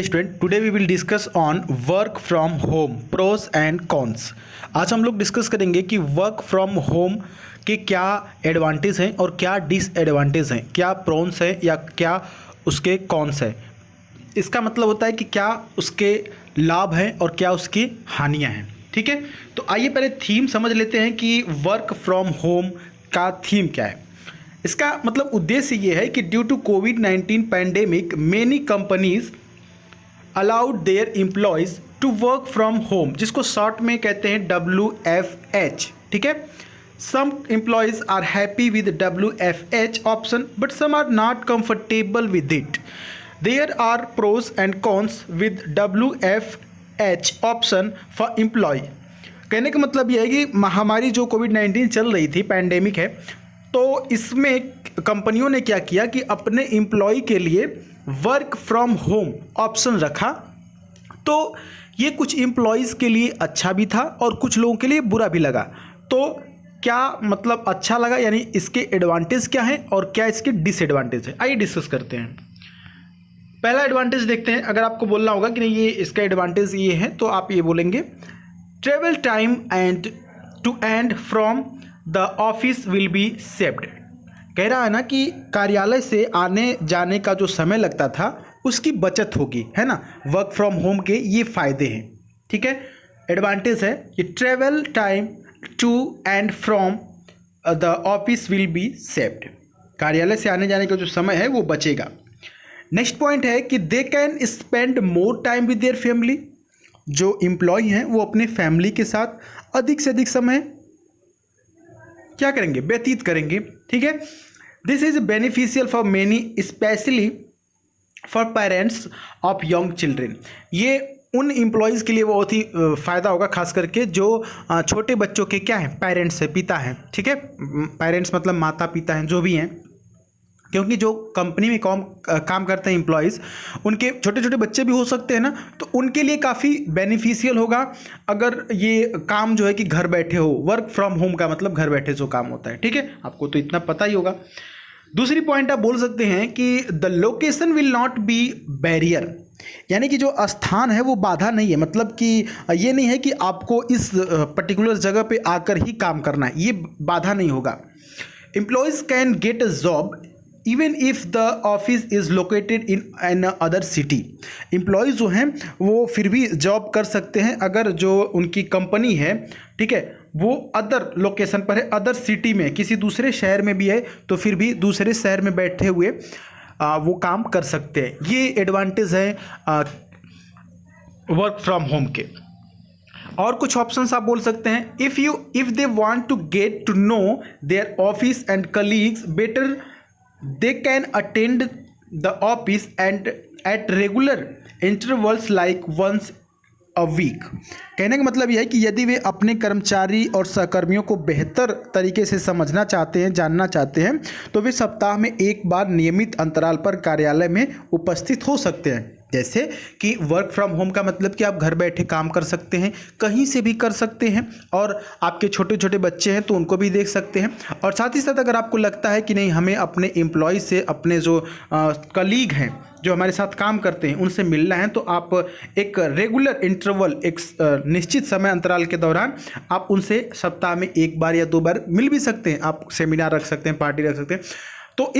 Student, today we will discuss on work from home pros and cons. आज हम लोग discuss करेंगे कि वर्क फ्रॉम होम के क्या एडवांटेज हैं और क्या डिसएडवांटेज हैं, क्या प्रोन्स हैं या क्या उसके कॉन्स हैं। इसका मतलब होता है कि क्या उसके लाभ हैं और क्या उसकी हानियां हैं। ठीक है, तो आइए पहले थीम समझ लेते हैं कि वर्क फ्रॉम होम का थीम क्या है। इसका मतलब उद्देश्य ये है कि ड्यू टू कोविड-19 pandemic many companies allowed their employees to work from home, जिसको शॉर्ट में कहते हैं WFH। ठीक है, some employees are happy with WFH option but some are not comfortable with it. There are pros and cons with WFH option for employ. कहने का मतलब यह है कि महामारी जो कोविड-19 चल रही थी, पैंडेमिक है, तो इसमें कंपनियों ने क्या किया कि अपने एम्प्लॉय के लिए वर्क फ्रॉम होम ऑप्शन रखा। तो ये कुछ एम्प्लॉयज़ के लिए अच्छा भी था और कुछ लोगों के लिए बुरा भी लगा। तो क्या मतलब अच्छा लगा, यानी इसके एडवांटेज क्या हैं और क्या इसके डिसएडवांटेज है, आइए डिस्कस करते हैं। पहला एडवांटेज देखते हैं। अगर आपको बोलना होगा कि नहीं ये इसका एडवांटेज ये है, तो आप ये बोलेंगे travel time and to and from the office will be saved. कह रहा है ना कि कार्यालय से आने जाने का जो समय लगता था उसकी बचत होगी, है ना। वर्क फ्रॉम होम के ये फ़ायदे हैं। ठीक है, एडवांटेज है कि travel time to and from the office will be saved, कार्यालय से आने जाने का जो समय है वो बचेगा। नेक्स्ट पॉइंट है कि they can spend more time with their family. जो एम्प्लॉय हैं वो अपने फैमिली के साथ अधिक से अधिक समय क्या करेंगे, व्यतीत करेंगे। ठीक है, this is beneficial for many specially for parents of young children. ये उन एम्प्लॉयज़ के लिए बहुत ही फ़ायदा होगा, खास करके जो छोटे बच्चों के क्या हैं, पेरेंट्स हैं, पिता हैं। ठीक है, पेरेंट्स मतलब माता पिता हैं, जो भी हैं, क्योंकि जो कंपनी में काम करते हैं एम्प्लॉयज़, उनके छोटे छोटे बच्चे भी हो सकते हैं ना, तो उनके लिए काफ़ी बेनिफिशियल होगा अगर ये काम जो है कि घर बैठे हो। वर्क फ्रॉम होम का मतलब घर बैठे जो काम होता है। ठीक है, आपको तो इतना पता ही होगा। दूसरी पॉइंट आप बोल सकते हैं कि the location will not be barrier, यानी कि जो स्थान है वो बाधा नहीं है। मतलब कि ये नहीं है कि आपको इस पर्टिकुलर जगह पे आकर ही काम करना है, ये बाधा नहीं होगा। Employees can get a job even if the office is located in an other city. Employees जो हैं वो फिर भी जॉब कर सकते हैं अगर जो उनकी कंपनी है, ठीक है, वो अदर लोकेशन पर है, अदर सिटी में, किसी दूसरे शहर में भी है, तो फिर भी दूसरे शहर में बैठे हुए वो काम कर सकते हैं। ये एडवांटेज है वर्क फ्रॉम होम के। और कुछ ऑप्शंस आप बोल सकते हैं, if they want to get to know their office and colleagues better they can attend the office and at regular intervals like once a week। कहने का मतलब यह है कि यदि वे अपने कर्मचारी और सहकर्मियों को बेहतर तरीके से समझना चाहते हैं, जानना चाहते हैं, तो वे सप्ताह में एक बार नियमित अंतराल पर कार्यालय में उपस्थित हो सकते हैं। जैसे कि वर्क फ्रॉम होम का मतलब कि आप घर बैठे काम कर सकते हैं, कहीं से भी कर सकते हैं, और आपके छोटे छोटे बच्चे हैं तो उनको भी देख सकते हैं। और साथ ही साथ अगर आपको लगता है कि नहीं हमें अपने एम्प्लॉय से, अपने जो कलीग हैं जो हमारे साथ काम करते हैं, उनसे मिलना है, तो आप एक रेगुलर इंटरवल, एक निश्चित समय अंतराल के दौरान आप उनसे सप्ताह में एक बार या दो बार मिल भी सकते हैं। आप सेमिनार रख सकते हैं, पार्टी रख सकते हैं। तो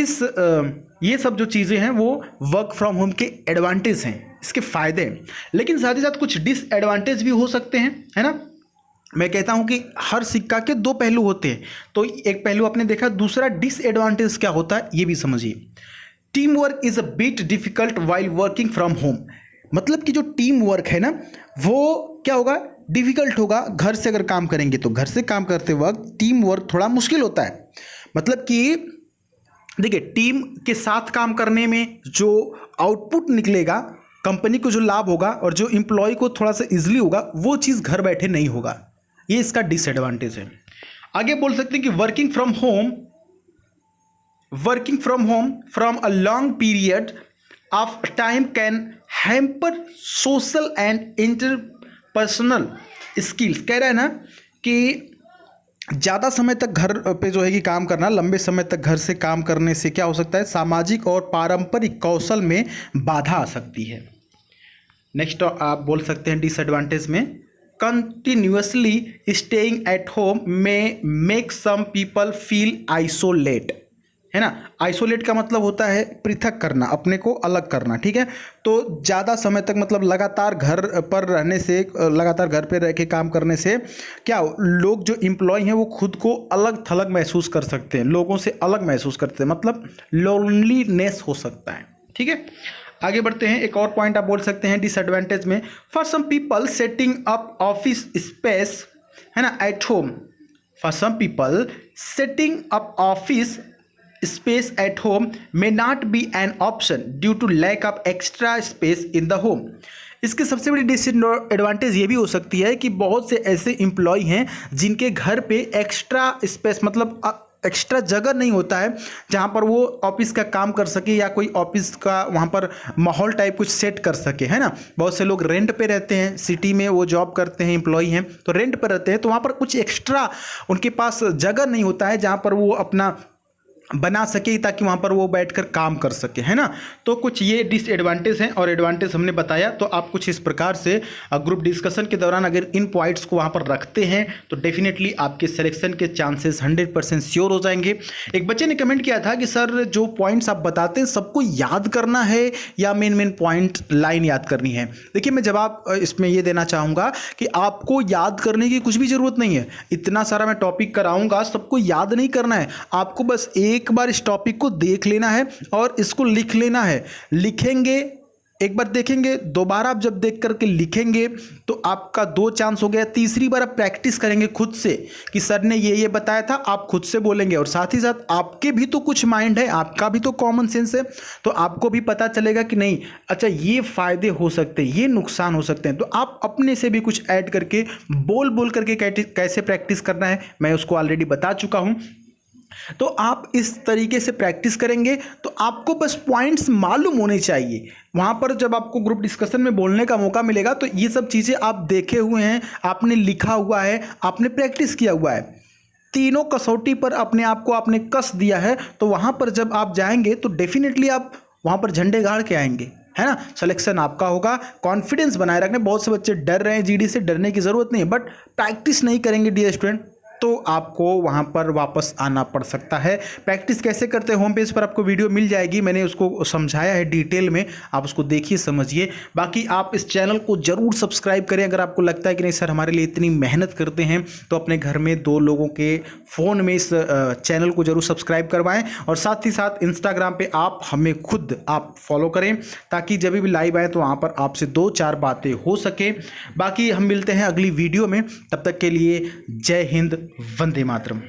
ये सब जो चीज़ें हैं वो वर्क फ्रॉम होम के एडवांटेज हैं, इसके फ़ायदे हैं। लेकिन साथ ही साथ कुछ डिसएडवांटेज भी हो सकते हैं, है ना। मैं कहता हूं कि हर सिक्का के दो पहलू होते हैं, तो एक पहलू आपने देखा, दूसरा डिसएडवांटेज क्या होता है ये भी समझिए। Team work is a bit difficult while working from home. मतलब कि जो टीम वर्क है ना, वो क्या होगा, डिफिकल्ट होगा। घर से अगर काम करेंगे तो घर से काम करते वक्त टीम वर्क थोड़ा मुश्किल होता है। मतलब कि देखिए, टीम के साथ काम करने में जो आउटपुट निकलेगा, कंपनी को जो लाभ होगा और जो एम्प्लॉय को थोड़ा सा इजीली होगा, वो चीज़ घर बैठे नहीं होगा। ये इसका डिसएडवांटेज है। आगे बोल सकते हैं कि working from home from a long period of time can hamper social and interpersonal skills. कह रहा है ना कि ज़्यादा समय तक घर पे जो है कि काम करना, लंबे समय तक घर से काम करने से क्या हो सकता है, सामाजिक और पारंपरिक कौशल में बाधा आ सकती है। नेक्स्ट आप बोल सकते हैं डिसएडवांटेज में, कंटिन्यूसली स्टेइंग एट होम में make some people feel isolate, है ना। आइसोलेट का मतलब होता है पृथक करना, अपने को अलग करना, ठीक है। तो ज़्यादा समय तक मतलब लगातार घर पर रहने से, लगातार घर पे रह के काम करने से क्या लोग जो एम्प्लॉय हैं वो खुद को अलग थलग महसूस कर सकते हैं, लोगों से अलग महसूस करते हैं, मतलब लोनलीनेस हो सकता है, ठीक है। आगे बढ़ते हैं, एक और पॉइंट आप बोल सकते हैं डिसएडवांटेज में, for some people setting up office space, है ना, at home, for some people setting up office space at home may not be an option due to lack of extra space in the home। इसके सबसे बड़ी disadvantage ये भी हो सकती है कि बहुत से ऐसे एम्प्लॉय हैं जिनके घर पे एक्स्ट्रा स्पेस मतलब एक्स्ट्रा जगह नहीं होता है जहाँ पर वो ऑफिस का काम कर सके या कोई ऑफिस का वहाँ पर माहौल टाइप कुछ सेट कर सके, है ना। बहुत से लोग रेंट पे रहते हैं, सिटी में वो जॉब करते हैं, एम्प्लॉय हैं तो रेंट पर रहते हैं, तो वहाँ पर कुछ एक्स्ट्रा उनके पास जगह नहीं होता है जहाँ पर वो अपना बना सके ताकि वहाँ पर वो बैठकर काम कर सके, है ना। तो कुछ ये डिसएडवांटेज हैं और एडवांटेज हमने बताया। तो आप कुछ इस प्रकार से ग्रुप डिस्कशन के दौरान अगर इन पॉइंट्स को वहाँ पर रखते हैं तो डेफिनेटली आपके सिलेक्शन के चांसेस 100% श्योर हो जाएंगे। एक बच्चे ने कमेंट किया था कि सर जो पॉइंट्स आप बताते हैं सबको याद करना है या मेन पॉइंट लाइन याद करनी है। देखिए मैं जवाब इसमें ये देना चाहूँगा कि आपको याद करने की कुछ भी ज़रूरत नहीं है। इतना सारा मैं टॉपिक कराऊँगा, सबको याद नहीं करना है, आपको बस एक बार इस टॉपिक को देख लेना है और इसको लिख लेना है। लिखेंगे, एक बार देखेंगे, दोबारा आप जब देख करके लिखेंगे तो आपका 2 चांस हो गया। तीसरी बार आप प्रैक्टिस करेंगे खुद से कि सर ने ये बताया था, आप खुद से बोलेंगे और साथ ही साथ आपके भी तो कुछ माइंड है, आपका भी तो कॉमन सेंस है, तो आपको भी पता चलेगा कि नहीं अच्छा ये फायदे हो सकते हैं, ये नुकसान हो सकते हैं। तो आप अपने से भी कुछ ऐड करके बोल करके कैसे प्रैक्टिस करना है मैं उसको ऑलरेडी बता चुका हूँ। तो आप इस तरीके से प्रैक्टिस करेंगे तो आपको बस पॉइंट्स मालूम होने चाहिए। वहाँ पर जब आपको ग्रुप डिस्कशन में बोलने का मौका मिलेगा तो ये सब चीज़ें आप देखे हुए हैं, आपने लिखा हुआ है, आपने प्रैक्टिस किया हुआ है, तीनों कसौटी पर अपने आप को आपने कस दिया है। तो वहाँ पर जब आप जाएंगे तो डेफिनेटली आप वहाँ पर झंडे गाड़ के आएंगे, है ना। सिलेक्शन आपका होगा। कॉन्फिडेंस बनाए रखने, बहुत से बच्चे डर रहे हैं, जीडी से डरने की ज़रूरत नहीं है, बट प्रैक्टिस नहीं करेंगे डियर स्टूडेंट तो आपको वहाँ पर वापस आना पड़ सकता है। प्रैक्टिस कैसे करते हैं होम पेज पर आपको वीडियो मिल जाएगी, मैंने उसको समझाया है डिटेल में, आप उसको देखिए समझिए। बाकी आप इस चैनल को ज़रूर सब्सक्राइब करें। अगर आपको लगता है कि नहीं सर हमारे लिए इतनी मेहनत करते हैं तो अपने घर में 2 लोगों के फ़ोन में इस चैनल को ज़रूर सब्सक्राइब करवाएँ और साथ ही साथ इंस्टाग्राम पर आप हमें खुद आप फॉलो करें ताकि जब भी लाइव आए तो वहाँ पर आपसे 2-4 बातें हो सके। बाकी हम मिलते हैं अगली वीडियो में, तब तक के लिए जय हिंद, वंदे मातरम।